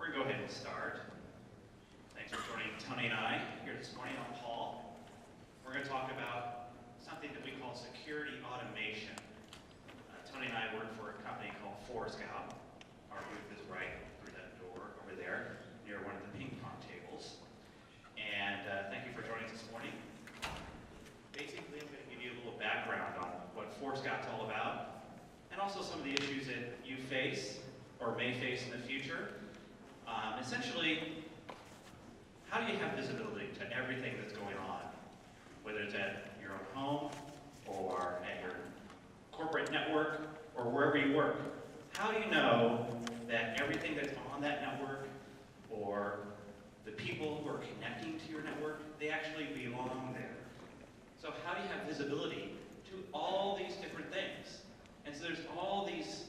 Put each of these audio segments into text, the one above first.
We're going to go ahead and start. Thanks for joining Toni and I here this morning. I'm Paul. We're going to talk about something that we call security automation. Toni and I work for a company called Scout. Our booth is right through that door over there near one of the ping pong tables. And thank you for joining us this morning. Basically, I'm going to give you a little background on what Scout's all about, and also some of the issues that you face or may face in the future. Essentially, how do you have visibility to everything that's going on, whether it's at your own home or at your corporate network or wherever you work? How do you know that everything that's on that network or the people who are connecting to your network, they actually belong there? So how do you have visibility to all these different things? And so there's all these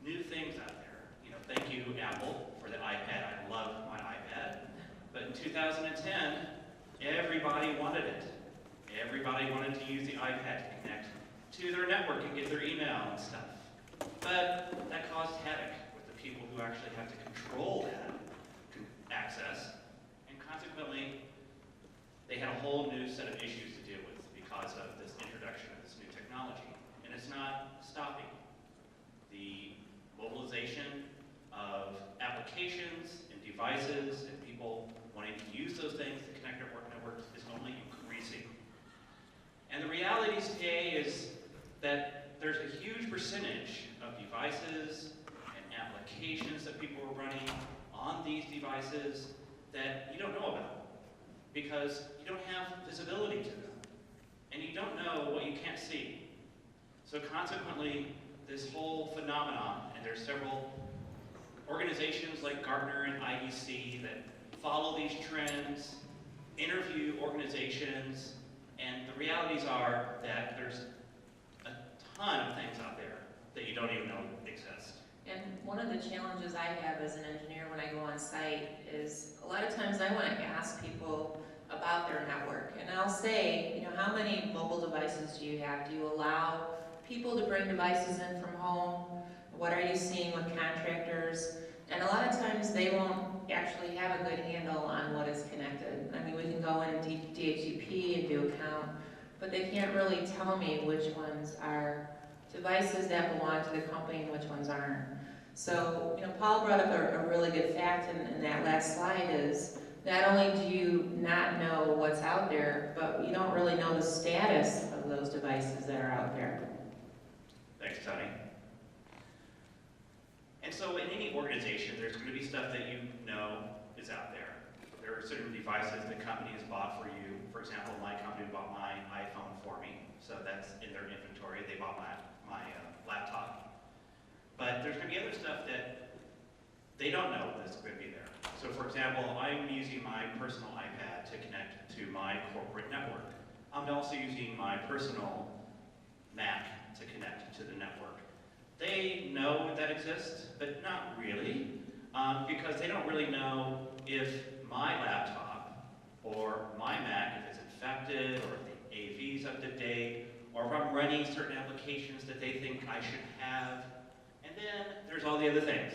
new things out there. You know, thank you, Apple, for the iPad. I love my iPad. But in 2010, everybody wanted it. Everybody wanted to use the iPad to connect to their network and get their email and stuff. But that caused havoc with the people who actually have to control that access. And consequently, they had a whole new set of issues to deal with because of this introduction of this new technology. And it's not stopping. The mobilization of applications and devices and people wanting to use those things to connect their work networks is only increasing. And the reality today is that there's a huge percentage of devices and applications that people are running on these devices that you don't know about because you don't have visibility to them. And you don't know what you can't see. So consequently, this whole phenomenon, and there's several organizations like Gartner and IDC that follow these trends, interview organizations, and the realities are that there's a ton of things out there that you don't even know exist. And one of the challenges I have as an engineer when I go on site is a lot of times I want to ask people about their network. And I'll say, you know, how many mobile devices do you have? Do you allow people to bring devices in from home? What are you seeing with contractors? And a lot of times they won't actually have a good handle on what is connected. I mean, we can go in DHCP and do a count, but they can't really tell me which ones are devices that belong to the company and which ones aren't. So, you know, Paul brought up a really good fact in that last slide is not only do you not know what's out there, but you don't really know the status of those devices that are out there. Thanks, Toni. And so in any organization, there's going to be stuff that you know is out there. There are certain devices the company has bought for you. For example, my company bought my iPhone for me, so that's in their inventory. They bought my laptop. But there's going to be other stuff that they don't know that's going to be there. So for example, I'm using my personal iPad to connect to my corporate network. I'm also using my personal Mac to connect to the network. They know that exists, but not really, because they don't really know if my laptop or my Mac, if it's infected, or if the AV is up to date, or if I'm running certain applications that they think I should have. And then there's all the other things.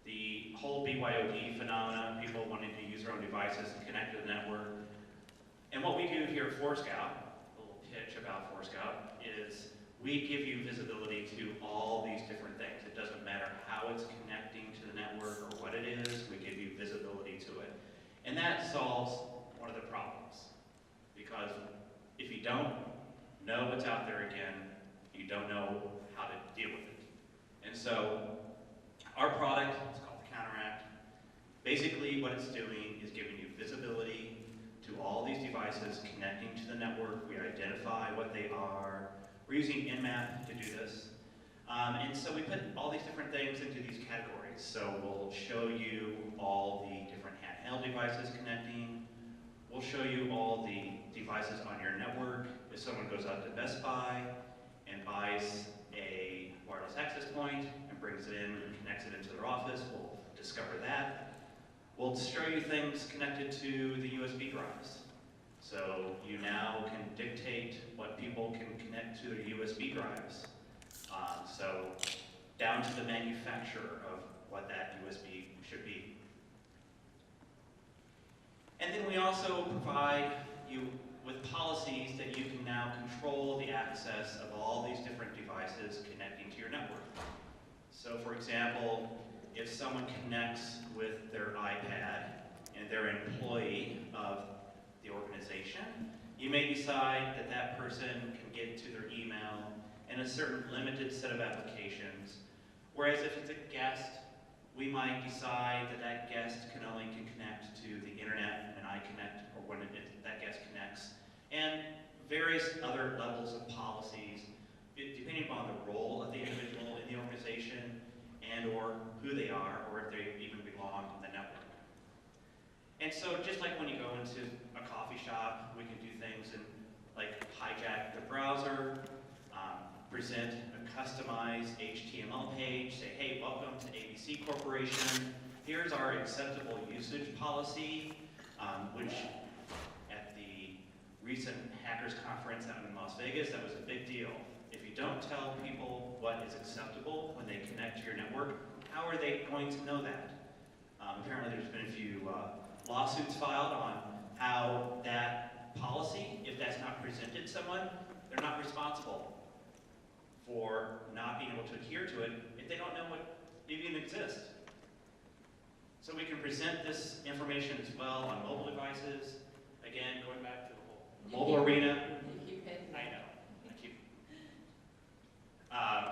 The whole BYOD phenomenon, people wanting to use their own devices and connect to the network. And what we do here at Scout, a little pitch about Scout, is we give you visibility to all these different things. It doesn't matter how it's connecting to the network or what it is, we give you visibility to it. And that solves one of the problems. Because if you don't know what's out there again, you don't know how to deal with it. And so our product, it's called the Counteract. Basically what it's doing is giving you visibility to all these devices connecting to the network. We identify what they are. We're using Nmap to do this. And so we put all these different things into these categories. So we'll show you all the different handheld devices connecting. We'll show you all the devices on your network. If someone goes out to Best Buy and buys a wireless access point and brings it in and connects it into their office, we'll discover that. We'll show you things connected to the USB drives. So you now can dictate what people can connect to their USB drives. So down to the manufacturer of what that USB should be. And then we also provide you with policies that you can now control the access of all these different devices connecting to your network. So for example, if someone connects with their iPad and they're an employee of the organization, you may decide that that person can get to their email in a certain limited set of applications. Whereas if it's a guest, we might decide that that guest can connect to the internet when I connect, or when that guest connects, and various other levels of policies, depending upon the role of the individual in the organization and or who they are, or if they even belong in the network. And so just like when you go into a coffee shop, we can do things and like hijack the browser, present a customized HTML page, say, hey, welcome to ABC Corporation. Here's our acceptable usage policy, which at the recent hackers conference out in Las Vegas, that was a big deal. If you don't tell people what is acceptable when they connect to your network, how are they going to know that? Apparently there's been a few lawsuits filed on how that policy, if that's not presented to someone, they're not responsible for not being able to adhere to it if they don't know what even exists. So we can present this information as well on mobile devices. Again, going back to the whole mobile arena. I know.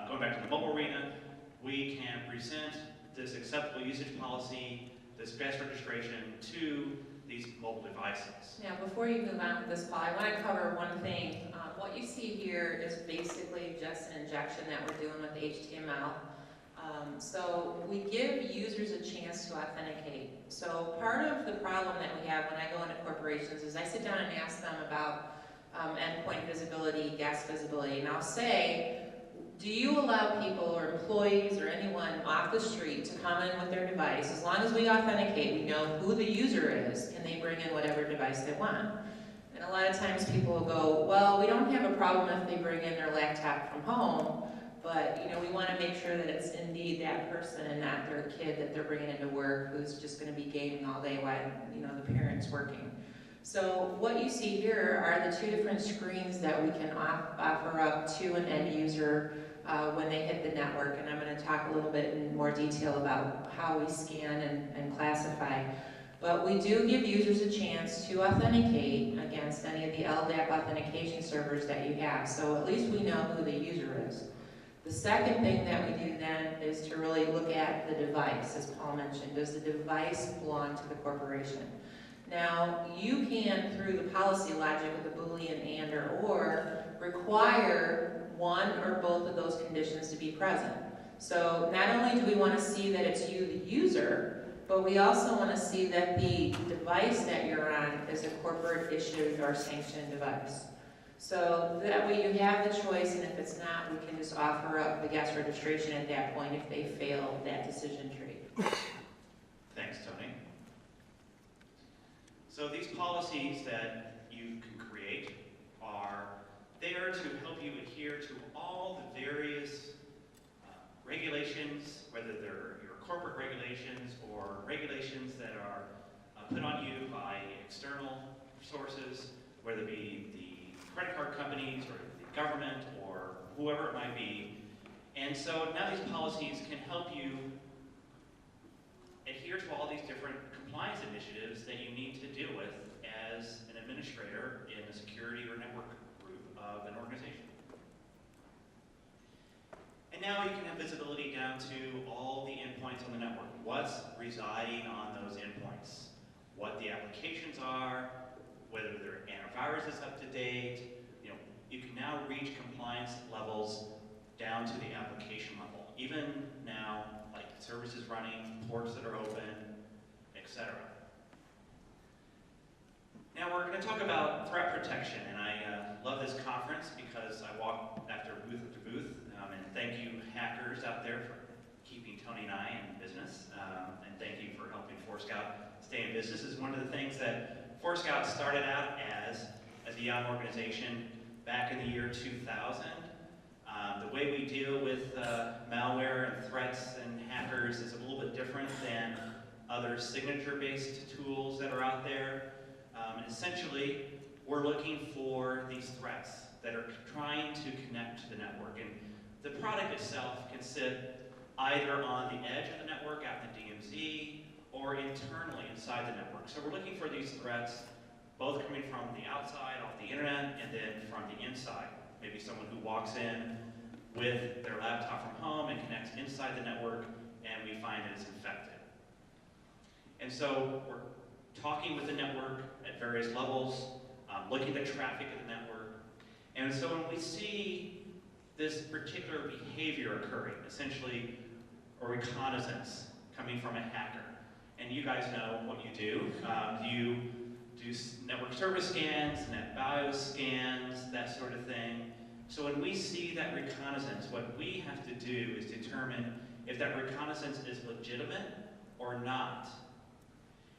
Going back to the mobile arena, we can present this acceptable usage policy, this guest registration to these mobile devices. Now, before you move on with this, Paul, I want to cover one thing. What you see here is basically just an injection that we're doing with HTML. So we give users a chance to authenticate. So part of the problem that we have when I go into corporations is I sit down and ask them about endpoint visibility, guest visibility, and I'll say, do you allow people or employees or anyone off the street to come in with their device? As long as we authenticate, we know who the user is, can they bring in whatever device they want? And a lot of times people will go, well, we don't have a problem if they bring in their laptop from home, but we want to make sure that it's indeed that person and not their kid that they're bringing into work who's just going to be gaming all day while the parent's working. So what you see here are the two different screens that we can offer up to an end user when they hit the network, and I'm going to talk a little bit in more detail about how we scan and classify. But we do give users a chance to authenticate against any of the LDAP authentication servers that you have, so at least we know who the user is. The second thing that we do then is to really look at the device, as Paul mentioned. Does the device belong to the corporation? Now, you can, through the policy logic with the Boolean and or, require one or both of those conditions to be present. So not only do we want to see that it's you, the user, but we also want to see that the device that you're on is a corporate issued or sanctioned device. So that way you have the choice, and if it's not, we can just offer up the guest registration at that point if they fail that decision tree. Thanks, Toni. So these policies that you can create are there to help you adhere to all the various regulations, whether they're your corporate regulations or regulations that are put on you by external sources, whether it be the credit card companies or the government or whoever it might be. And so now these policies can help you adhere to all these different compliance initiatives that you need to deal with as an administrator in a security or network group of an organization. And now you can have visibility down to all the endpoints on the network. What's residing on those endpoints? What the applications are, whether their antivirus is up to date. You can now reach compliance levels down to the application level. Even now, like services running, ports that are open, etc. Now we're going to talk about threat protection, and I love this conference because I walk after booth after booth, and thank you hackers out there for keeping Toni and I in business, and thank you for helping Scout stay in business. This is one of the things that Scout started out as a young organization back in the year 2000. The way we deal with malware and threats and hackers is a little bit different other signature-based tools that are out there. And essentially, we're looking for these threats that are trying to connect to the network. And the product itself can sit either on the edge of the network out in the DMZ or internally inside the network. So we're looking for these threats both coming from the outside, off the internet, and then from the inside. Maybe someone who walks in with their laptop from home and connects inside the network, and we find that it's infected. And so we're talking with the network at various levels, looking at the traffic of the network. And so when we see this particular behavior occurring, essentially a reconnaissance coming from a hacker, and you guys know what you do. You do network service scans, net BIOS scans, that sort of thing. So when we see that reconnaissance, what we have to do is determine if that reconnaissance is legitimate or not.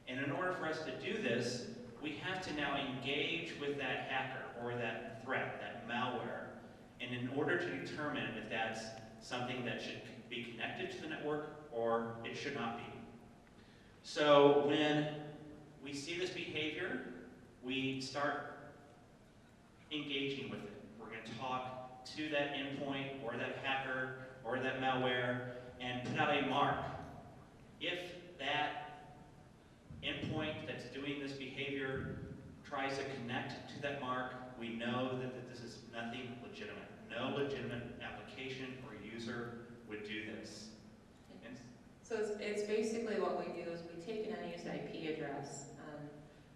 And in order for us to do this, we have to now engage with that hacker or that threat, that malware. And in order to determine if that's something that should be connected to the network or it should not be. So when we see this behavior, we start engaging with it. We're going to talk to that endpoint or that hacker or that malware and put out a mark. If that endpoint that's doing this behavior tries to connect to that mark, we know that this is nothing legitimate. No legitimate application or user would do this. And so it's basically what we do is we take an unused IP address,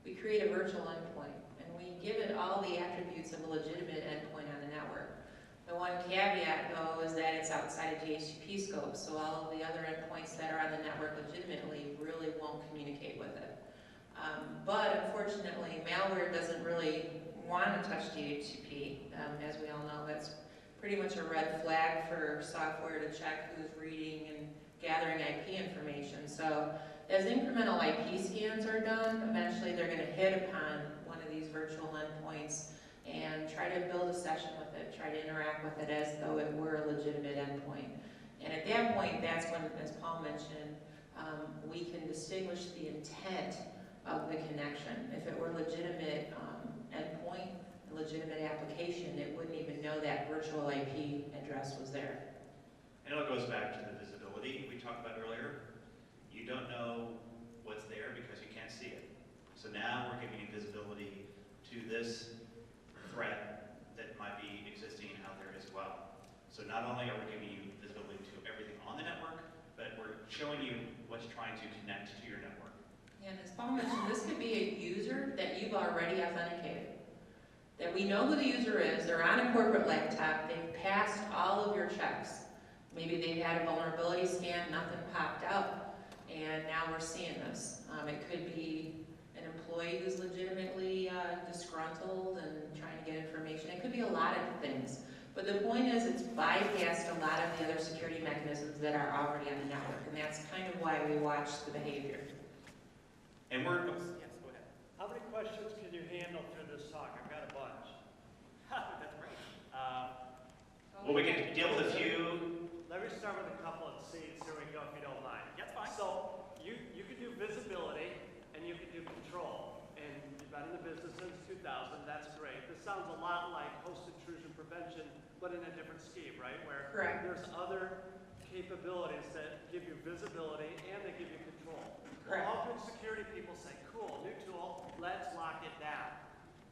we create a virtual endpoint, and we give it all the attributes of a legitimate endpoint on the network. The one caveat, though, is that it's outside of DHCP scope, so all of the other endpoints that are on the network legitimately really won't communicate with it. But unfortunately, malware doesn't really want to touch DHCP. As we all know, that's pretty much a red flag for software to check who's reading and gathering IP information. So as incremental IP scans are done, eventually they're going to hit upon one of these virtual endpoints and try to build a session with it, try to interact with it as though it were a legitimate endpoint. And at that point, that's when, as Paul mentioned, we can distinguish the intent of the connection. If it were a legitimate endpoint, a legitimate application, it wouldn't even know that virtual IP address was there. And it goes back to the visibility we talked about earlier. You don't know what's there because you can't see it. So now we're giving you visibility to this threat that might be existing out there as well. So not only are we giving you visibility to everything on the network, but we're showing you what's trying to connect to your network. And as Paul mentioned, this could be a user that you've already authenticated. That we know who the user is, they're on a corporate laptop, they've passed all of your checks. Maybe they've had a vulnerability scan, nothing popped up, and now we're seeing this. It could be an employee who's legitimately disgruntled and trying to get information. It could be a lot of things. But the point is, it's bypassed a lot of the other security mechanisms that are already on the network, and that's kind of why we watch the behavior. And we're, Yes, go ahead. How many questions can you handle through this talk? I've got a bunch. that's great. Well, we can deal with a few. Let me start with a couple of seeds. Here we go, if you don't mind. That's fine. So you can do visibility and you can do control. And you've been in the business since 2000. That's great. This sounds a lot like host intrusion prevention, but in a different scheme, right? Where Correct. there's other capabilities that give you visibility and they give you control. Correct. All good security people say, cool, new tool, let's lock it down.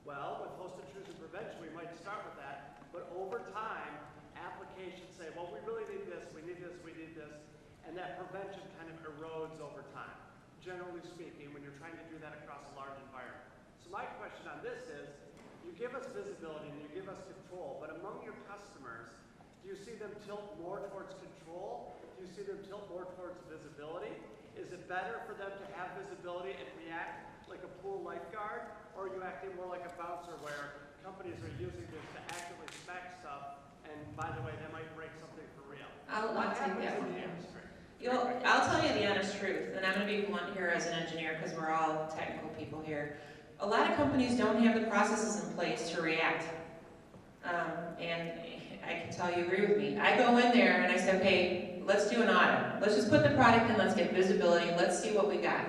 Well, with host intrusion prevention, we might start with that, but over time, applications say, well, we really need this, we need this, we need this, and that prevention kind of erodes over time, generally speaking, when you're trying to do that across a large environment. So my question on this is, you give us visibility and you give us control, but among your customers, do you see them tilt more towards control? Do you see them tilt more towards visibility? Is it better for them to have visibility and react like a pool lifeguard, or are you acting more like a bouncer where companies are using this to actively spec stuff, and by the way, they might break something for real? I'll take that one. Industry? I'll tell you the honest truth, and I'm going to be blunt here as an engineer because we're all technical people here. A lot of companies don't have the processes in place to react. And I can tell you agree with me. I go in there and I say, okay, let's do an audit. Let's just put the product in, let's get visibility, let's see what we got.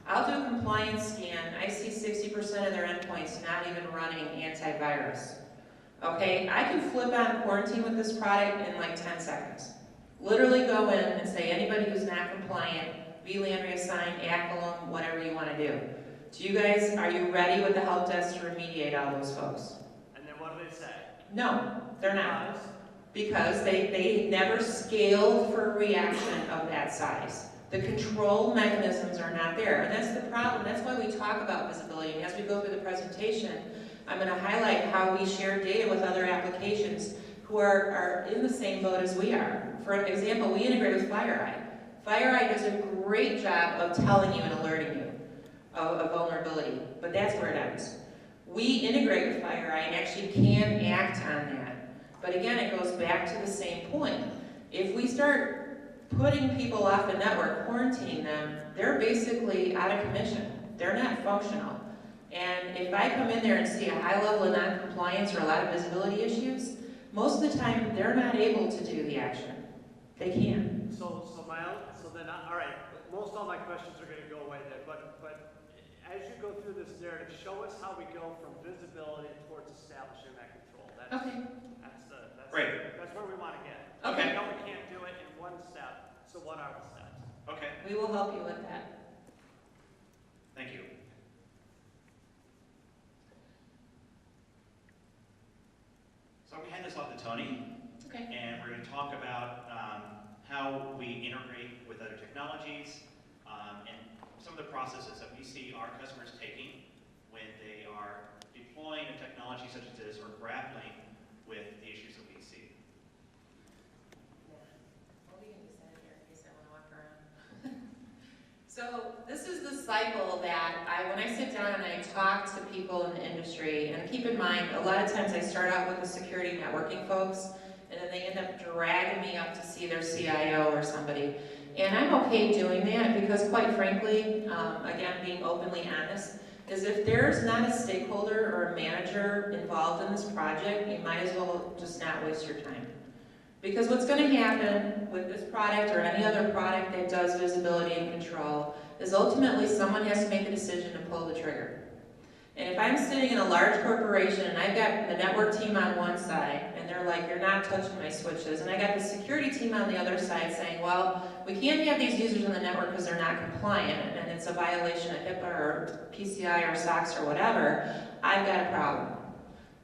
I'll do a compliance scan. I see 60% of their endpoints not even running antivirus. Okay, I can flip on quarantine with this product in like 10 seconds. Literally go in and say anybody who's not compliant, VLAN reassign, ACLM, whatever you want to do. Do you guys, are you ready with the help desk to remediate all those folks? And then what do they say? No, they're not. Because they never scaled for a reaction of that size. The control mechanisms are not there, and that's the problem. That's why we talk about visibility. And as we go through the presentation, I'm going to highlight how we share data with other applications who are in the same boat as we are. For example, we integrate with FireEye. FireEye does a great job of telling you and alerting you of a vulnerability, but that's where it ends. We integrate with FireEye and actually can act on that. But again, it goes back to the same point. If we start putting people off the network, quarantining them, they're basically out of commission. They're not functional. And if I come in there and see a high level of non-compliance or a lot of visibility issues, most of the time they're not able to do the action. They can't. So then, all right, most all my questions are going to go away there, but as you go through this narrative, show us how we go from visibility towards establishing that control. That's where we want to get. Okay. We know we can't do it in one step, so what are the steps? Okay, We will help you with that. thank you. So I'm going to hand this off to Toni, Okay. and we're going to talk about how we integrate with other technologies and some of the processes that we see our customers taking when they are deploying a technology such as this or grappling with the issues that we see. Well, we can just end it here in case I want to walk around. So this is the cycle that when I sit down and I talk to people in the industry, and keep in mind, a lot of times I start out with the security networking folks, and then they end up dragging me up to see their CIO or somebody. And I'm okay doing that because, quite frankly, again, being openly honest, is if there's not a stakeholder or a manager involved in this project, you might as well just not waste your time. Because what's going to happen with this product or any other product that does visibility and control is ultimately someone has to make a decision to pull the trigger. And if I'm sitting in a large corporation and I've got the network team on one side and they're like, you're not touching my switches, and I got the security team on the other side saying, well, we can't have these users on the network because they're not compliant and it's a violation of HIPAA or PCI or SOX or whatever, I've got a problem.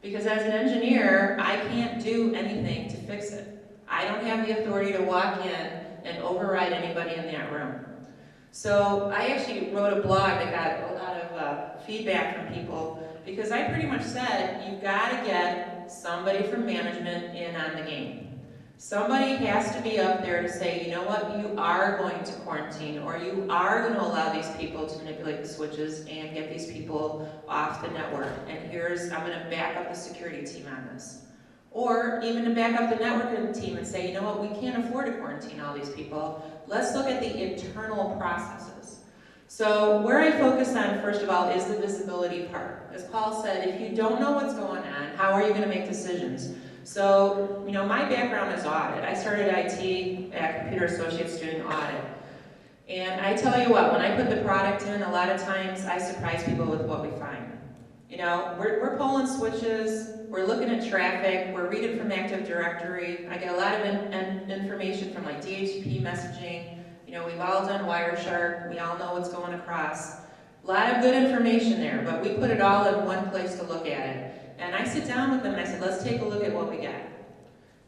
Because as an engineer, I can't do anything to fix it. I don't have the authority to walk in and override anybody in that room. So I actually wrote a blog that got a lot of feedback from people because I pretty much said, you've got to get somebody from management in on the game. Somebody has to be up there to say, you know what, you are going to quarantine, or you are going to allow these people to manipulate the switches and get these people off the network. And I'm going to back up the security team on this. Or even to back up the networking team and say, you know what, we can't afford to quarantine all these people. Let's look at the internal processes. So where I focus on, first of all, is the visibility part. As Paul said, if you don't know what's going on, how are you going to make decisions? So, you know, my background is audit. I started IT at Computer Associates doing audit. And I tell you what, when I put the product in, a lot of times I surprise people with what we find. You know, we're pulling switches, we're looking at traffic, we're reading from Active Directory. I get a lot of information from like DHCP messaging. You know, we've all done Wireshark, we all know what's going across. A lot of good information there, but we put it all in one place to look at it. And I sit down with them and I said, let's take a look at what we got.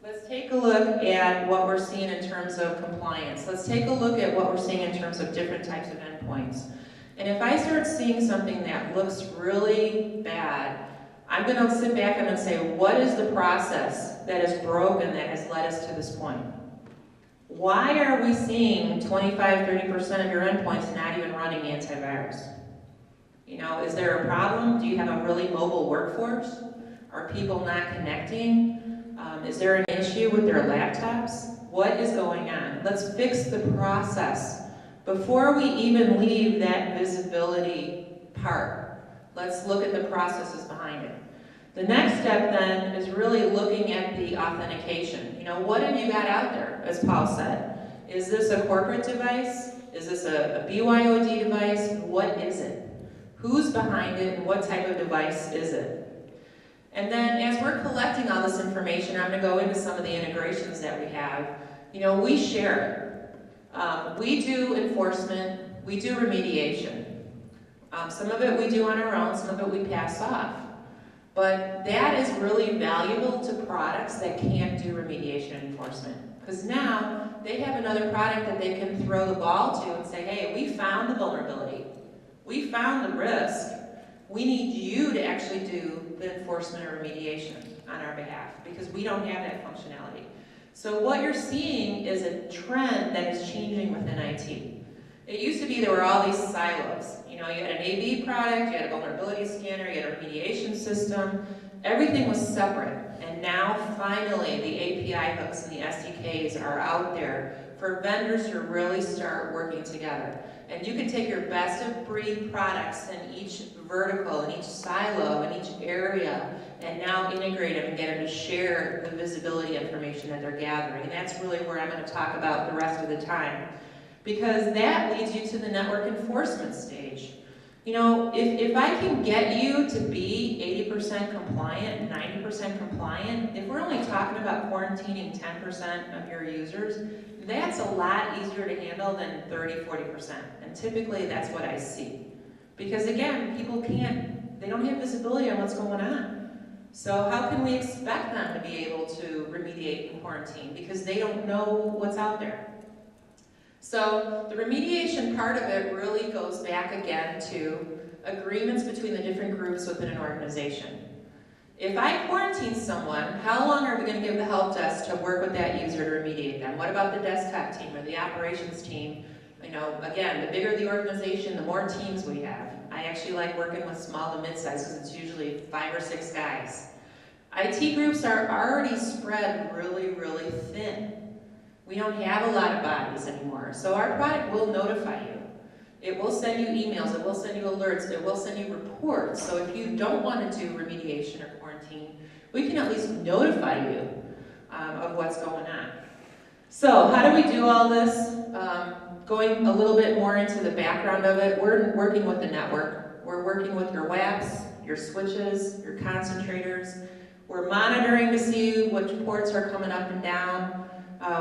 Let's take a look at what we're seeing in terms of compliance. Let's take a look at what we're seeing in terms of different types of endpoints. And if I start seeing something that looks really bad, I'm going to sit back and say, what is the process that is broken that has led us to this point? Why are we seeing 25–30% of your endpoints not even running antivirus? You know, is there a problem? Do you have a really mobile workforce? Are people not connecting? Is there an issue with their laptops? What is going on? Let's fix the process. Before we even leave that visibility part, let's look at the processes behind it. The next step then is really looking at the authentication. You know, what have you got out there, as Paul said? Is this a corporate device? Is this a BYOD device? What is it? Who's behind it and what type of device is it? And then as we're collecting all this information, I'm going to go into some of the integrations that we have. You know, we share it. We do enforcement, we do remediation. Some of it we do on our own, some of it we pass off. But that is really valuable to products that can't do remediation enforcement. Because now they have another product that they can throw the ball to and say, hey, we found the vulnerability. We found the risk. We need you to actually do the enforcement or remediation on our behalf because we don't have that functionality. So what you're seeing is a trend that is changing within IT. It used to be there were all these silos. You know, you had an AV product, you had a vulnerability scanner, you had a remediation system. Everything was separate. And now, finally, the API hooks and the SDKs are out there for vendors to really start working together. And you can take your best-of-breed products in each vertical, in each silo, in each area, and now integrate them and get them to share the visibility information that they're gathering. And that's really where I'm going to talk about the rest of the time. Because that leads you to the network enforcement stage. You know, if I can get you to be 80% compliant, 90% compliant, if we're only talking about quarantining 10% of your users, that's a lot easier to handle than 30, 40%. And typically that's what I see. Because again, people they don't have visibility on what's going on. So how can we expect them to be able to remediate and quarantine? Because they don't know what's out there. So the remediation part of it really goes back again to agreements between the different groups within an organization. If I quarantine someone, how long are we going to give the help desk to work with that user to remediate them? What about the desktop team or the operations team? You know, again, the bigger the organization, the more teams we have. I actually like working with small to mid-size because it's usually 5 or 6 guys. IT groups are already spread really, really thin. We don't have a lot of bodies anymore. So our product will notify you. It will send you emails, it will send you alerts, it will send you reports. So if you don't want to do remediation or quarantine, we can at least notify you of what's going on. So how do we do all this? Going a little bit more into the background of it, we're working with the network. We're working with your WAPs, your switches, your concentrators. We're monitoring to see which ports are coming up and down.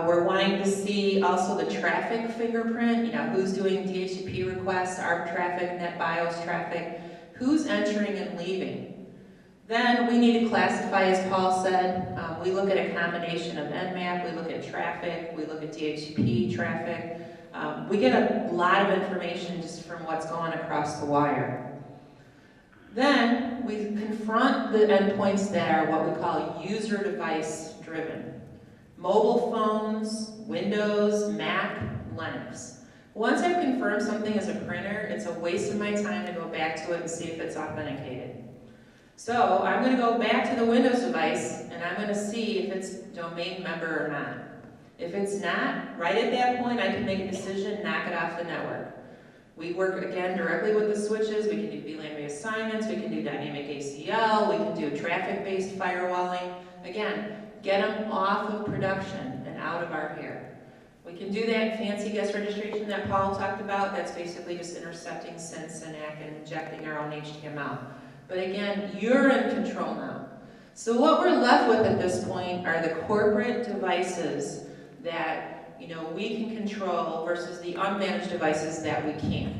We're wanting to see also the traffic fingerprint, you know, who's doing DHCP requests, ARP traffic, NetBIOS traffic, who's entering and leaving. Then we need to classify, as Paul said, we look at a combination of Nmap, we look at traffic, we look at DHCP traffic. We get a lot of information just from what's going across the wire. Then we confront the endpoints that are what we call user device driven. Mobile phones, Windows, Mac, Linux. Once I've confirmed something as a printer, it's a waste of my time to go back to it and see if it's authenticated. So I'm going to go back to the Windows device and I'm going to see if it's domain member or not. If it's not, right at that point I can make a decision, knock it off the network. We work again directly with the switches, we can do VLAN reassignments, we can do dynamic ACL, we can do traffic-based firewalling. Again, get them off of production and out of our hair. We can do that fancy guest registration that Paul talked about. That's basically just intercepting SYN/SYNAC and injecting our own HTML. But again, you're in control now. So what we're left with at this point are the corporate devices that we can control versus the unmanaged devices that we can't.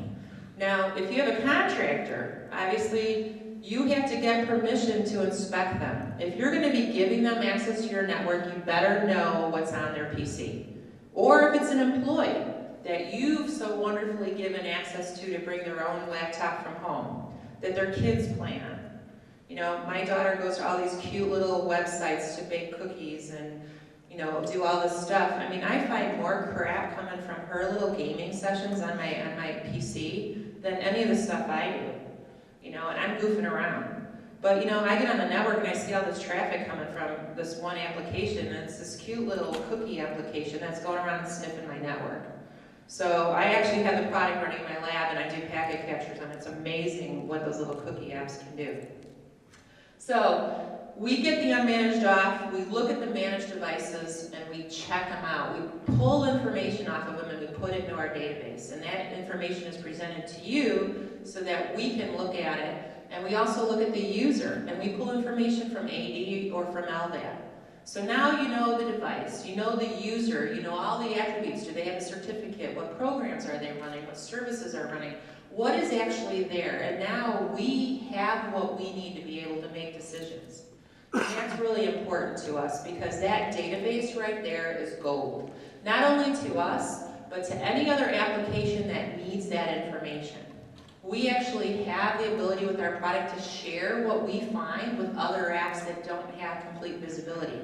Now, if you have a contractor, obviously you have to get permission to inspect them. If you're going to be giving them access to your network, you better know what's on their PC. Or if it's an employee that you've so wonderfully given access to bring their own laptop from home, that their kids play on. My daughter goes to all these cute little websites to bake cookies and do all this stuff. I mean, I find more crap coming from her little gaming sessions on my PC than any of the stuff I do. And I'm goofing around. But I get on the network and I see all this traffic coming from this one application, and it's this cute little cookie application that's going around and sniffing my network. So I actually have the product running in my lab and I do packet captures, and it's amazing what those little cookie apps can do. So we get the unmanaged off, we look at the managed devices, and we check them out. We pull information off of them and we put it into our database. And that information is presented to you so that we can look at it. And we also look at the user, and we pull information from AD or from LDAP. So now you know the device, you know the user, you know all the attributes. Do they have a certificate? What programs are they running? What services are running? What is actually there? And now we have what we need to be able to make decisions. And that's really important to us because that database right there is gold. Not only to us, but to any other application that needs that information. We actually have the ability with our product to share what we find with other apps that don't have complete visibility.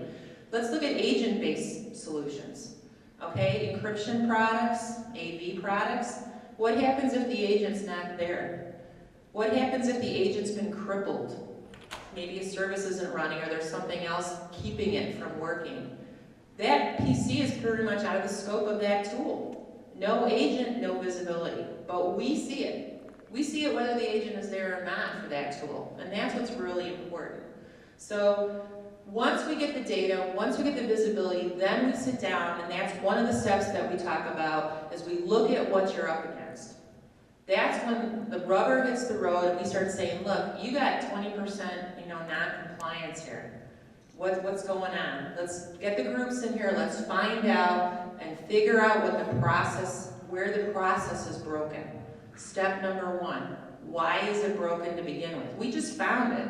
Let's look at agent-based solutions. Okay, encryption products, AV products. What happens if the agent's not there? What happens if the agent's been crippled? Maybe a service isn't running or there's something else keeping it from working. That PC is pretty much out of the scope of that tool. No agent, no visibility, but we see it. We see it whether the agent is there or not for that tool, and that's what's really important. So once we get the data, once we get the visibility, then we sit down, and that's one of the steps that we talk about, is we look at what you're up against. That's when the rubber hits the road and we start saying, look, you got 20% non-compliance here. What's going on? Let's get the groups in here, let's find out and figure out what the process, where the process is broken. Step number one, why is it broken to begin with? We just found it.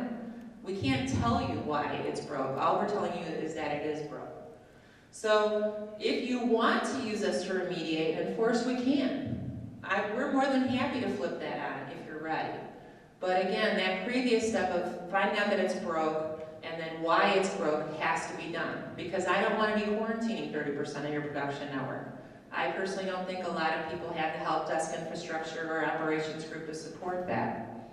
We can't tell you why it's broke. All we're telling you is that it is broke. So if you want to use us to remediate and enforce, we can. We're more than happy to flip that on if you're ready. But again, that previous step of finding out that it's broke and then why it's broke has to be done. Because I don't want to be quarantining 30% of your production network. I personally don't think a lot of people have the help desk infrastructure or operations group to support that.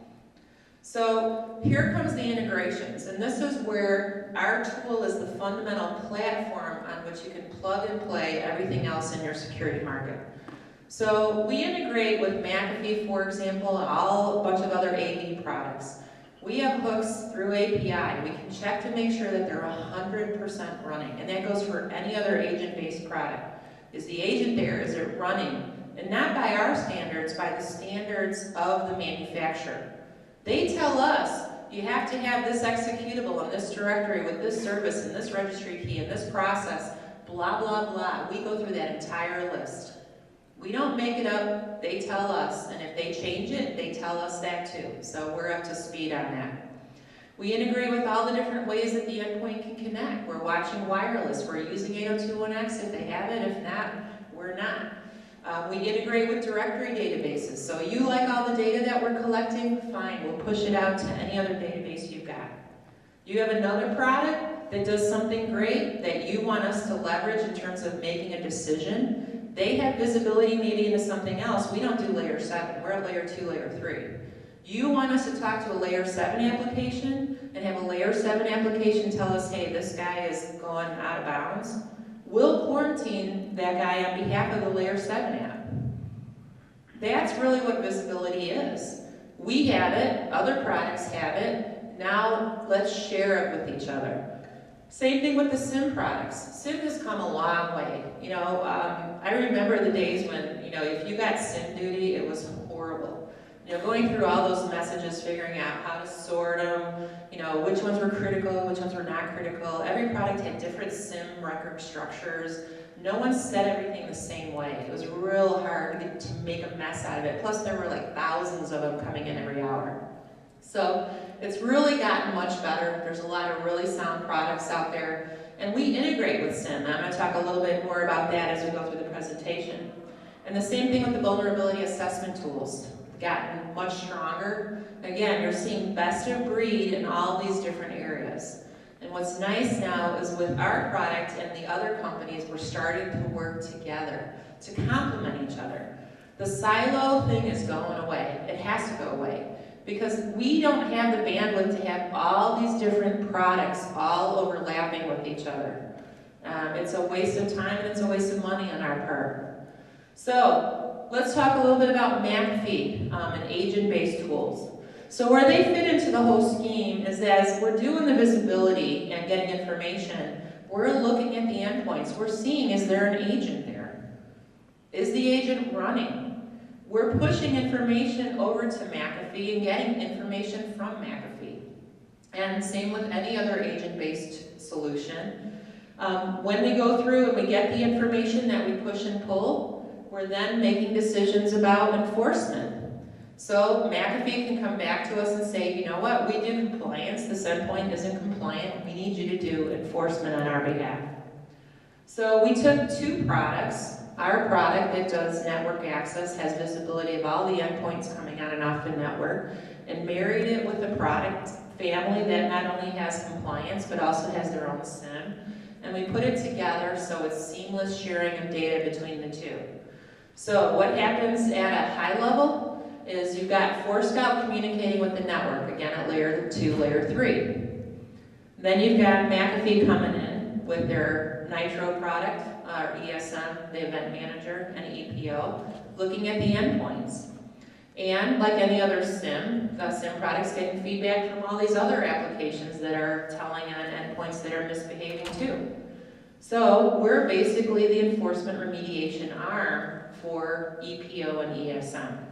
So here comes the integrations, and this is where our tool is the fundamental platform on which you can plug and play everything else in your security market. So we integrate with McAfee, for example, and a bunch of other AV products. We have hooks through API. We can check to make sure that they're 100% running, and that goes for any other agent-based product. Is the agent there? Is it running? And not by our standards, by the standards of the manufacturer. They tell us, you have to have this executable in this directory with this service and this registry key and this process, blah, blah, blah. We go through that entire list. We don't make it up, they tell us, and if they change it, they tell us that too. So we're up to speed on that. We integrate with all the different ways that the endpoint can connect. We're watching wireless. We're using 802.1x if they have it. If not, we're not. We integrate with directory databases. So you like all the data that we're collecting? Fine, we'll push it out to any other database you've got. You have another product that does something great that you want us to leverage in terms of making a decision. They have visibility maybe into something else. We don't do layer 7. We're at layer 2, layer 3. You want us to talk to a layer 7 application and have a layer 7 application tell us, hey, this guy is going out of bounds. We'll quarantine that guy on behalf of the layer 7 app. That's really what visibility is. We have it, other products have it, now let's share it with each other. Same thing with the SIM products. SIM has come a long way. I remember the days when, if you got SIM duty, it was horrible. Going through all those messages, figuring out how to sort them, which ones were critical, which ones were not critical. Every product had different SIM record structures. No one said everything the same way. It was real hard to make a mess out of it. Plus there were like thousands of them coming in every hour. So it's really gotten much better. There's a lot of really sound products out there. And we integrate with SIM. I'm going to talk a little bit more about that as we go through the presentation. And the same thing with the vulnerability assessment tools. Gotten much stronger. Again, you're seeing best of breed in all these different areas. And what's nice now is with our product and the other companies, we're starting to work together to complement each other. The silo thing is going away. It has to go away because we don't have the bandwidth to have all these different products all overlapping with each other. It's a waste of time and it's a waste of money on our part. So let's talk a little bit about McAfee and agent-based tools. So where they fit into the whole scheme is as we're doing the visibility and getting information, we're looking at the endpoints. We're seeing, is there an agent there? Is the agent running? We're pushing information over to McAfee and getting information from McAfee. And same with any other agent-based solution. When we go through and we get the information that we push and pull, we're then making decisions about enforcement. So McAfee can come back to us and say, you know what, we do compliance, this endpoint isn't compliant, we need you to do enforcement on our behalf. So we took two products. Our product that does network access, has visibility of all the endpoints coming on and off the network, and married it with a product family that not only has compliance, but also has their own SIM. And we put it together so it's seamless sharing of data between the two. So what happens at a high level is you've got Scout communicating with the network, again at layer 2, layer 3. Then you've got McAfee coming in with their Nitro product, or ESM, the event manager, and EPO, looking at the endpoints. And like any other SIM, the SIM product's getting feedback from all these other applications that are telling on endpoints that are misbehaving too. So we're basically the enforcement remediation arm for EPO and ESM.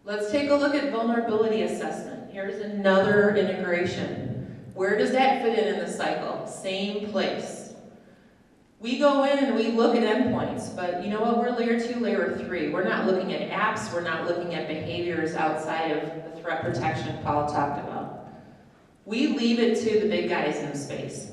Let's take a look at vulnerability assessment. Here's another integration. Where does that fit in the cycle? Same place. We go in and we look at endpoints, but you know what? We're layer 2, layer 3. We're not looking at apps. We're not looking at behaviors outside of the threat protection Paul talked about. We leave it to the big guys in the space.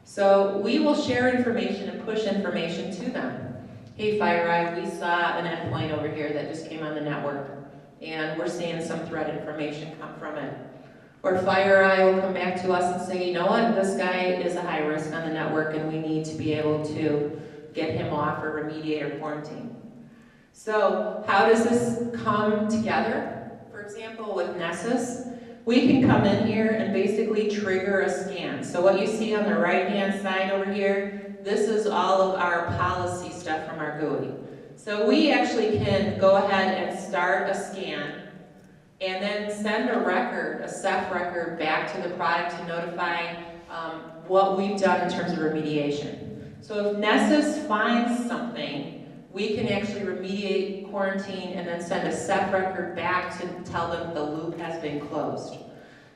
So we will share information and push information to them. Hey, FireEye, we saw an endpoint over here that just came on the network, and we're seeing some threat information come from it. Or FireEye will come back to us and say, you know what, this guy is a high risk on the network and we need to be able to get him off or remediate or quarantine. So how does this come together? For example, with Nessus, we can come in here and basically trigger a scan. So what you see on the right-hand side over here, this is all of our policy stuff from our GUI. So we actually can go ahead and start a scan and then send a record, a Ceph record, back to the product to notify what we've done in terms of remediation. So if Nessus finds something, we can actually remediate, quarantine, and then send a Ceph record back to tell them the loop has been closed.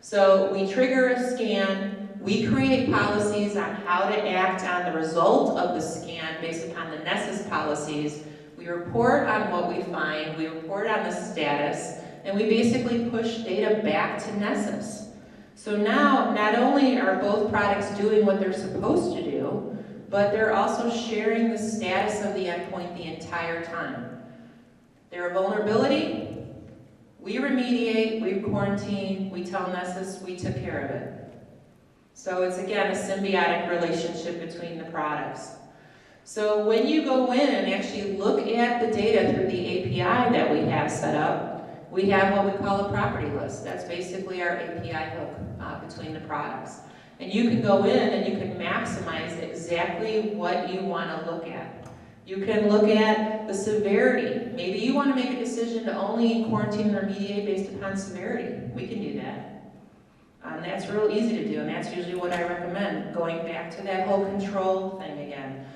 So we trigger a scan, we create policies on how to act on the result of the scan based upon the Nessus policies. We report on what we find, we report on the status, and we basically push data back to Nessus. So now, not only are both products doing what they're supposed to do, but they're also sharing the status of the endpoint the entire time. They're a vulnerability, we remediate, we quarantine, we tell Nessus we took care of it. So it's again a symbiotic relationship between the products. So when you go in and actually look at the data through the API that we have set up, we have what we call a property list. That's basically our API hook between the products. And you can go in and you can maximize exactly what you want to look at. You can look at the severity. Maybe you want to make a decision to only quarantine or remediate based upon severity. We can do that. That's real easy to do, and that's usually what I recommend, going back to that whole control thing again.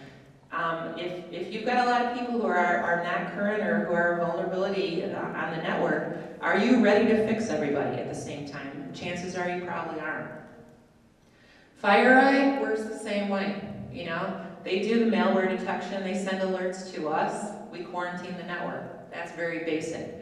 If you've got a lot of people who are not current or who are vulnerability on the network, are you ready to fix everybody at the same time? Chances are you probably aren't. FireEye works the same way. You know, they do the malware detection, they send alerts to us, we quarantine the network. That's very basic.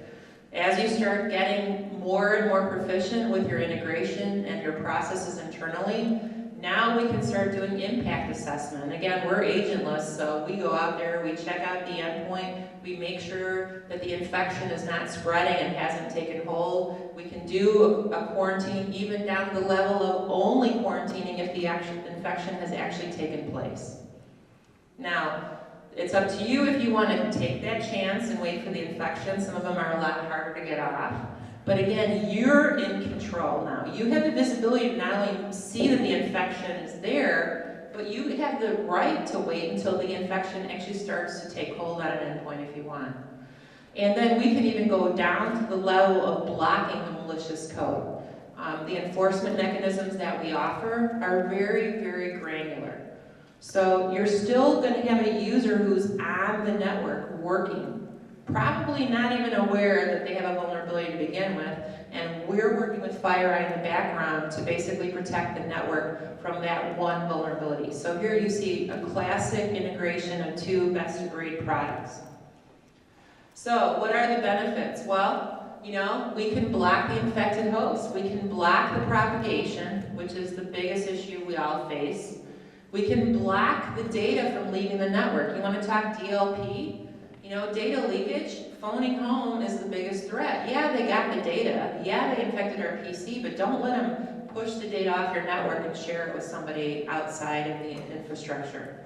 As you start getting more and more proficient with your integration and your processes internally, now we can start doing impact assessment. Again, we're agentless, so we go out there, we check out the endpoint, we make sure that the infection is not spreading and hasn't taken hold. We can do a quarantine even down to the level of only quarantining if the infection has actually taken place. Now, it's up to you if you want to take that chance and wait for the infection. Some of them are a lot harder to get off. But again, you're in control now. You have the visibility to not only see that the infection is there, but you have the right to wait until the infection actually starts to take hold on an endpoint if you want. And then we can even go down to the level of blocking the malicious code. The enforcement mechanisms that we offer are very, very granular. So you're still going to have a user who's on the network working, probably not even aware that they have a vulnerability to begin with, and we're working with FireEye in the background to basically protect the network from that one vulnerability. So here you see a classic integration of two best-of-breed products. So what are the benefits? Well, you know, we can block the infected host. We can block the propagation, which is the biggest issue we all face. We can block the data from leaving the network. You want to talk DLP? You know, data leakage, phoning home is the biggest threat. Yeah, they got the data. Yeah, they infected our PC, but don't let them push the data off your network and share it with somebody outside of the infrastructure.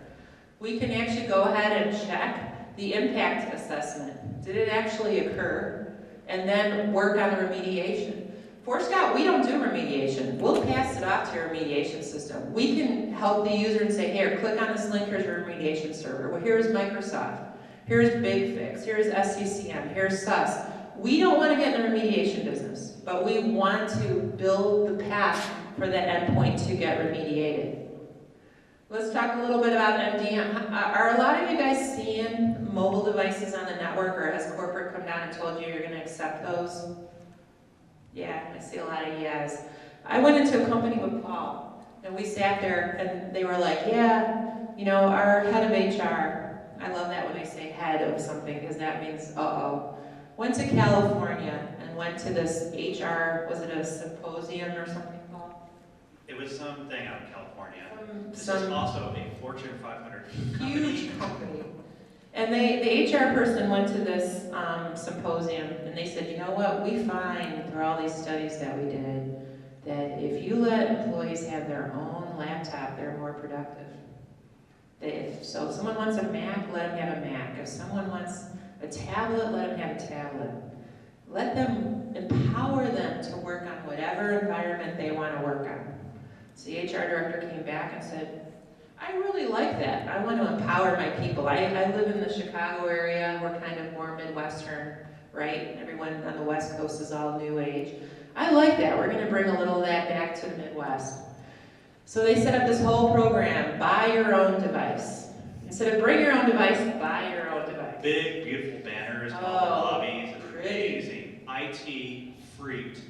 We can actually go ahead and check the impact assessment. Did it actually occur? And then work on the remediation. For Scout, we don't do remediation. We'll pass it off to your remediation system. We can help the user and say, here, click on this link, here's your remediation server. Well, here's Microsoft. Here's BigFix. Here's SCCM. Here's SUS. We don't want to get in the remediation business, but we want to build the path for that endpoint to get remediated. Let's talk a little bit about MDM. Are a lot of you guys seeing mobile devices on the network, or has corporate come down and told you you're going to accept those? Yeah, I see a lot of yes. I went into a company with Paul, and we sat there, and they were like, yeah, you know, our head of HR, I love that when they say head of something, because that means, uh-oh. Went to California and went to this HR, was it a symposium or something, Paul? It was something out in California. This is Some also a Fortune 500 company. huge company. And the HR person went to this symposium, and they said, you know what, we find through all these studies that we did, that if you let employees have their own laptop, they're more productive. So if someone wants a Mac, let them have a Mac. If someone wants a tablet, let them have a tablet. Let them, empower them to work on whatever environment they want to work on. So the HR director came back and said, I really like that. I want to empower my people. I live in the Chicago area. We're kind of more Midwestern, right? Everyone on the West Coast is all new age. I like that. We're going to bring a little of that back to the Midwest. So they set up this whole program, buy your own device. Instead of bring your own device, buy your own device. Big, beautiful banners in all the lobbies. It's amazing. IT freaked.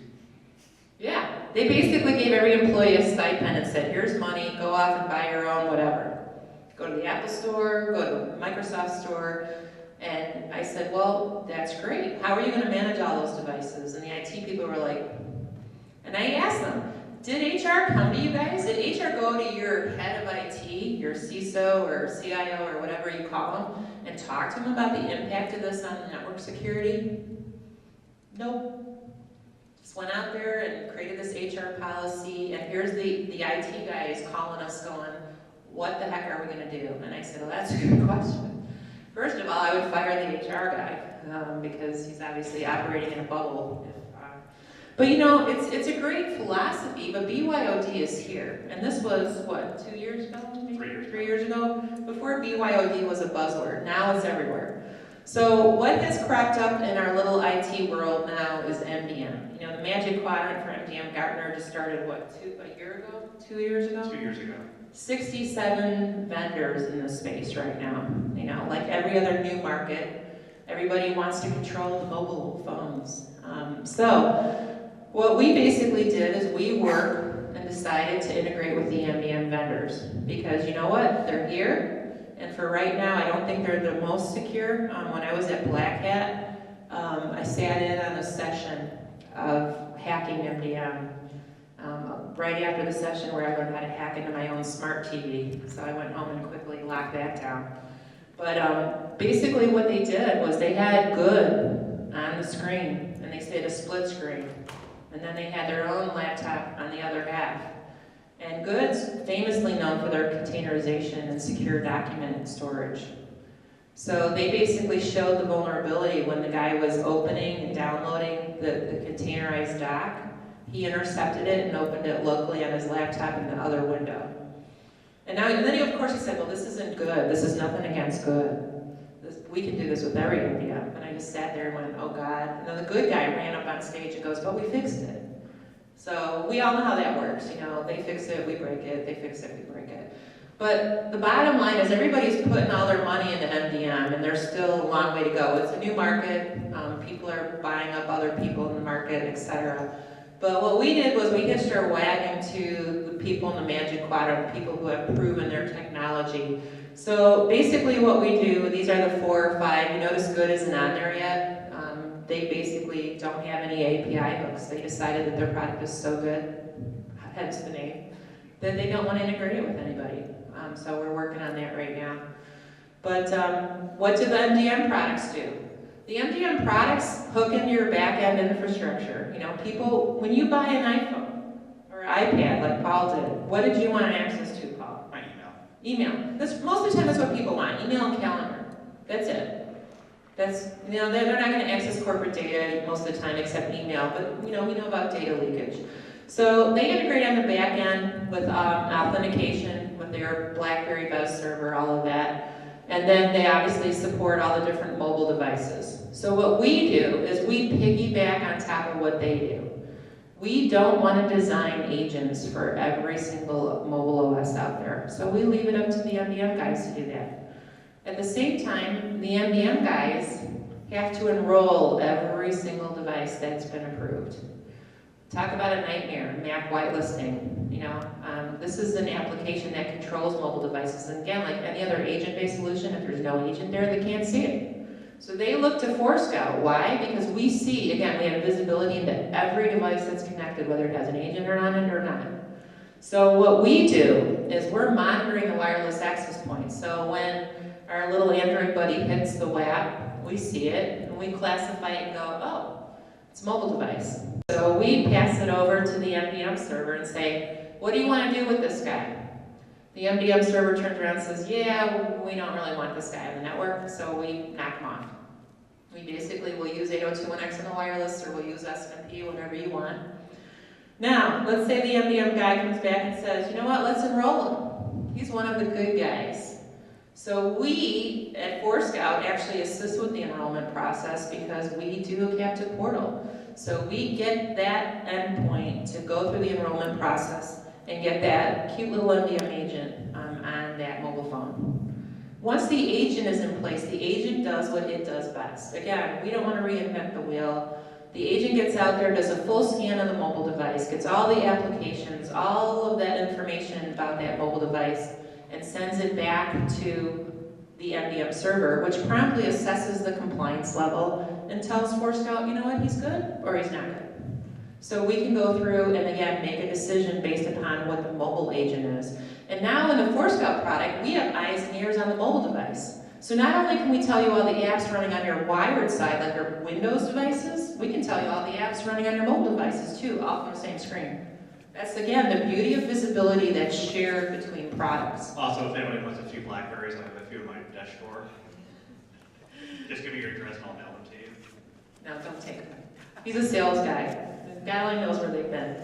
Yeah, they basically gave every employee a stipend and said, here's money, go off and buy your own whatever. Go to the Apple store, go to the Microsoft store. And I said, well, that's great. How are you going to manage all those devices? And the IT people were like, and I asked them, did HR come to you guys? Did HR go to your head of IT, your CISO or CIO or whatever you call them, and talk to them about the impact of this on network security? Nope. Just went out there and created this HR policy, and here's the IT guys calling us going, what the heck are we going to do? And I said, well, that's a good question. First of all, I would fire the HR guy because he's obviously operating in a bubble. But you know, it's a great philosophy, but BYOD is here. And this was, what, 2 years ago? Maybe? 3 years ago. 3 years ago? Before BYOD was a buzzword. Now it's everywhere. So what has cropped up in our little IT world now is MDM. You know, the Magic Quadrant for MDM Gartner just started, what, 2 years ago? 2 years ago. 67 vendors in this space right now. You know, like every other new market, everybody wants to control the mobile phones. So what we basically did is we worked and decided to integrate with the MDM vendors because you know what? They're here, and for right now, I don't think they're the most secure. When I was at Black Hat, I sat in on a session of hacking MDM. Right after the session where I learned how to hack into my own smart TV. So I went home and quickly locked that down. But basically what they did was they had good on the screen, and they stayed a split screen. And then they had their own laptop on the other half. And good's famously known for their containerization and secure document storage. So they basically showed the vulnerability when the guy was opening and downloading the containerized doc. He intercepted it and opened it locally on his laptop in the other window. And then of course he said, well, this isn't good. This is nothing against good. We can do this with every MDM. And I just sat there and good guy ran up on stage and goes, but we fixed it. So we all know how that works, you know, they fix it, we break it, they fix it, we break it. But the bottom line is everybody's putting all their money into MDM, and there's still a long way to go. It's a new market, people are buying up other people in the market, etc. But what we did was we hitched our wagon to the people in the Magic Quadrant, people who have proven their technology. So basically what we do, these are the 4 or 5, you notice good isn't on there yet. They basically don't have any API hooks. They decided that their product is so good, hence the name, that they don't want to integrate it with anybody. So we're working on that right now. But what do the MDM products do? The MDM products hook into your back-end infrastructure. You know, people, when you buy an iPhone or iPad like Paul did, what did you want access to, Paul? My email. Email. Most of the time that's what people want, email and calendar. That's it. That's, you know, they're not going to access corporate data most of the time except email, but you know, we know about data leakage. So they integrate on the back end with authentication with their BlackBerry Web server, all of that. And then they obviously support all the different mobile devices. So what we do is we piggyback on top of what they do. We don't want to design agents for every single mobile OS out there. So we leave it up to the MDM guys to do that. At the same time, the MDM guys have to enroll every single device that's been approved. Talk about a nightmare, map whitelisting. You know, this is an application that controls mobile devices. And again, like any other agent-based solution, if there's no agent there, they can't see it. So they look to Forescout. Why? Because we see, again, we have visibility into every device that's connected, whether it has an agent or on it or not. So what we do is we're monitoring the wireless access points. So when our little Android buddy hits the WAP, we see it, and we classify it and go, oh, it's a mobile device. So we pass it over to the MDM server and say, what do you want to do with this guy? The MDM server turns around and says, yeah, we don't really want this guy on the network, so we knock him off. We basically will use 802.1x in the wireless, or we'll use SNMP, whatever you want. Now, let's say the MDM guy comes back and says, you know what, let's enroll him. He's one of the good guys. So we, at Forescout, actually assist with the enrollment process because we do a captive portal. So we get that endpoint to go through the enrollment process and get that cute little MDM agent on that mobile phone. Once the agent is in place, the agent does what it does best. Again, we don't want to reinvent the wheel. The agent gets out there, does a full scan of the mobile device, gets all the applications, all of that information about that mobile device, and sends it back to the MDM server, which promptly assesses the compliance level and tells Forescout, you know what, he's good or he's not good. So we can go through and again make a decision based upon what the mobile agent is. And now in the Forescout product, we have eyes and ears on the mobile device. So not only can we tell you all the apps running on your wired side, like your Windows devices, we can tell you all the apps running on your mobile devices too, all from the same screen. That's again the beauty of visibility that's shared between products. Also, if anybody wants a few Blackberries, I have a few in my desk drawer. Just give me your address and I'll mail them to you. No, don't take them. He's a sales guy. God only knows where they've been.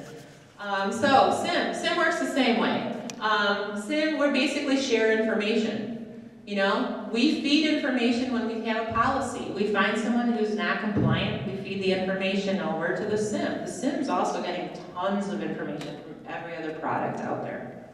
So SIM works the same way. SIM, we're basically share information. You know, we feed information when we have a policy. We find someone who's not compliant, we feed the information over to the SIM. The SIM's also getting tons of information from every other product out there.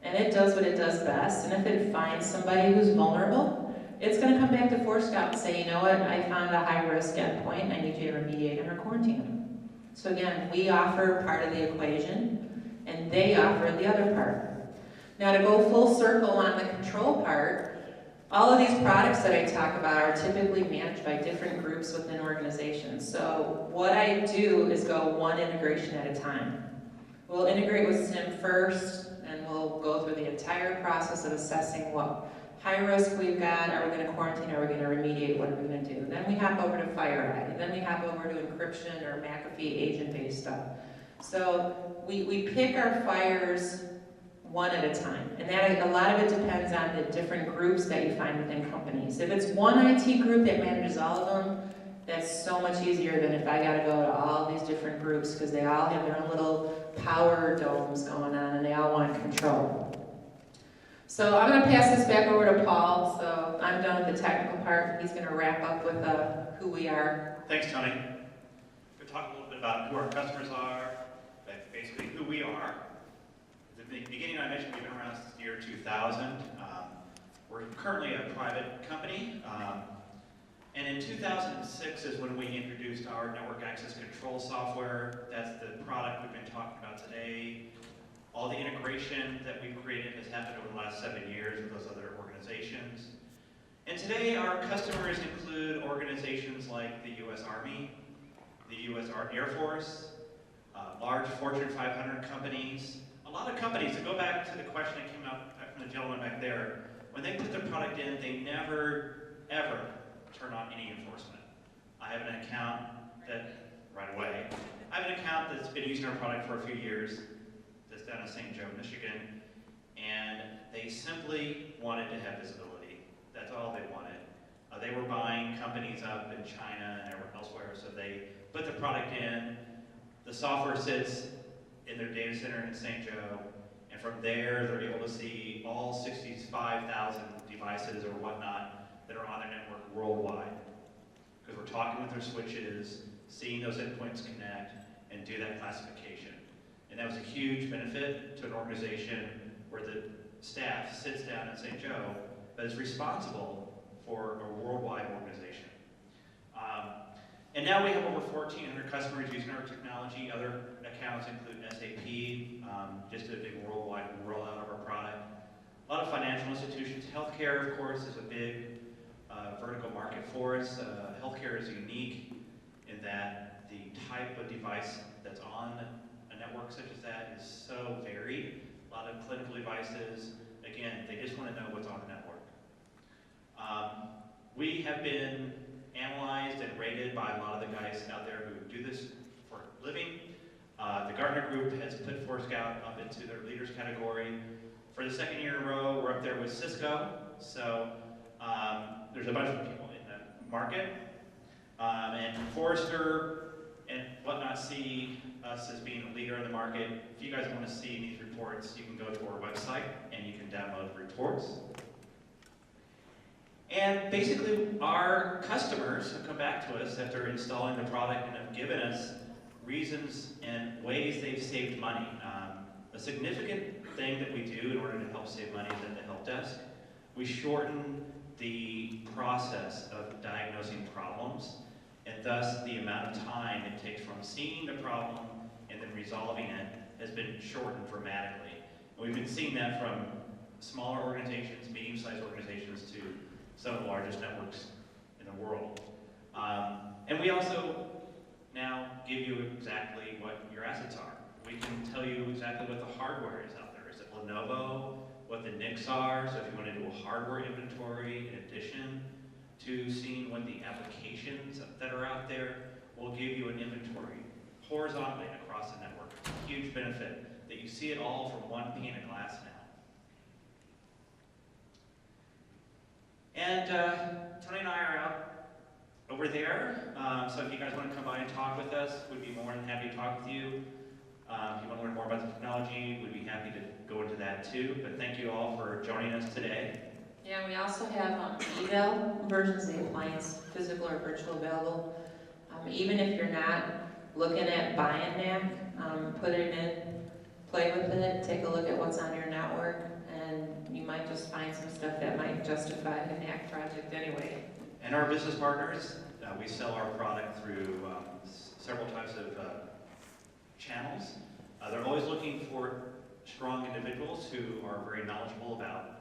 And it does what it does best, and if it finds somebody who's vulnerable, it's going to come back to Forescout and say, you know what, I found a high-risk endpoint, I need you to remediate them or quarantine them. So again, we offer part of the equation, and they offer the other part. Now to go full circle on the control part, all of these products that I talk about are typically managed by different groups within organizations. So what I do is go one integration at a time. We'll integrate with SIM first, and we'll go through the entire process of assessing what high risk we've got, are we going to quarantine, are we going to remediate, what are we going to do? Then we hop over to FireEye, then we hop over to encryption or McAfee agent-based stuff. So we pick our fires one at a time, and that a lot of it depends on the different groups that you find within companies. If it's one IT group that manages all of them, that's so much easier than if I got to go to all these different groups because they all have their own little power domes going on and they all want control. So I'm going to pass this back over to Paul. So I'm done with the technical part. He's going to wrap up with who we are. Thanks, Tony. talk a little bit about who our customers are, but basically who we are. At the beginning, I mentioned we've been around since the year 2000. We're currently a private company, and in 2006 is when we introduced our network access control software. That's the product we've been talking about today. All the integration that we've created has happened over the last 7 years with those other organizations. And today our customers include organizations like the U.S. Army, the U.S. Air Force, large Fortune 500 companies. A lot of companies, to go back to the question that came up from the gentleman back there, when they put their product in, they never, ever turn on any enforcement. I have an account that, right away, I have an account that's been using our product for a few years, that's down in St. Joe, Michigan, and they simply wanted to have visibility. That's all they wanted. They were buying companies up in China and elsewhere, so they put the product in. The software sits in their data center in St. Joe, and from there they're able to see all 65,000 devices or whatnot that are on their network worldwide. Because we're talking with their switches, seeing those endpoints connect, and do that classification. And that was a huge benefit to an organization where the staff sits down in St. Joe, but is responsible for a worldwide organization. And now we have over 1,400 customers using our technology. Other accounts include SAP, just a big worldwide rollout of our product. A lot of financial institutions. Healthcare, of course, is a big vertical market for us. Healthcare is unique in that the type of device that's on a network such as that is so varied. A lot of clinical devices. Again, they just want to know what's on the network. We have been analyzed and rated by a lot of the guys out there who do this for a living. The Gartner Group has put ForScout up into their leaders category. For the second year in a row, we're up there with Cisco. So there's a bunch of people in the market. And Forrester and whatnot see us as being a leader in the market. If you guys want to see these reports, you can go to our website and you can download the reports. And basically, our customers have come back to us after installing the product and have given us reasons and ways they've saved money. A significant thing that we do in order to help save money is at the help desk. We shorten the process of diagnosing problems, and thus the amount of time it takes from seeing the problem and then resolving it has been shortened dramatically. And we've been seeing that from smaller organizations, medium-sized organizations, to some of the largest networks in the world. And we also now give you exactly what your assets are. We can tell you exactly what the hardware is out there. Is it Lenovo? What the NICs are? So if you want to do a hardware inventory in addition to seeing what the applications that are out there, we'll give you an inventory horizontally across the network. Huge benefit that you see it all from one pane of glass now. And Toni and I are out over there, so if you guys want to come by and talk with us, we'd be more than happy to talk with you. If you want to learn more about the technology, we'd be happy to go into that too. But thank you all for joining us today. Yeah, we also have eval versions of the appliance, physical or virtual available. Even if you're not looking at buying NAC, put it in, play with it, take a look at what's on your network, and you might just find some stuff that might justify a NAC project anyway. And our business partners, we sell our product through several types of channels. They're always looking for strong individuals who are very knowledgeable about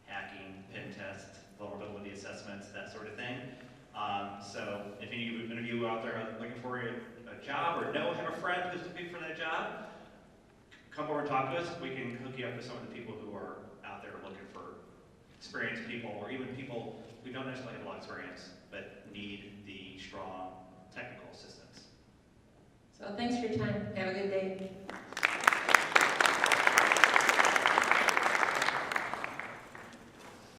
hacking, pen tests, vulnerability assessments, that sort of thing. So if any of you out there are looking for a job or have a friend who's looking for that job, come over and talk to us. We can hook you up with some of the people who are out there looking for experienced people, or even people who don't necessarily have a lot of experience, but need the strong technical assistance. So thanks for your time. Have a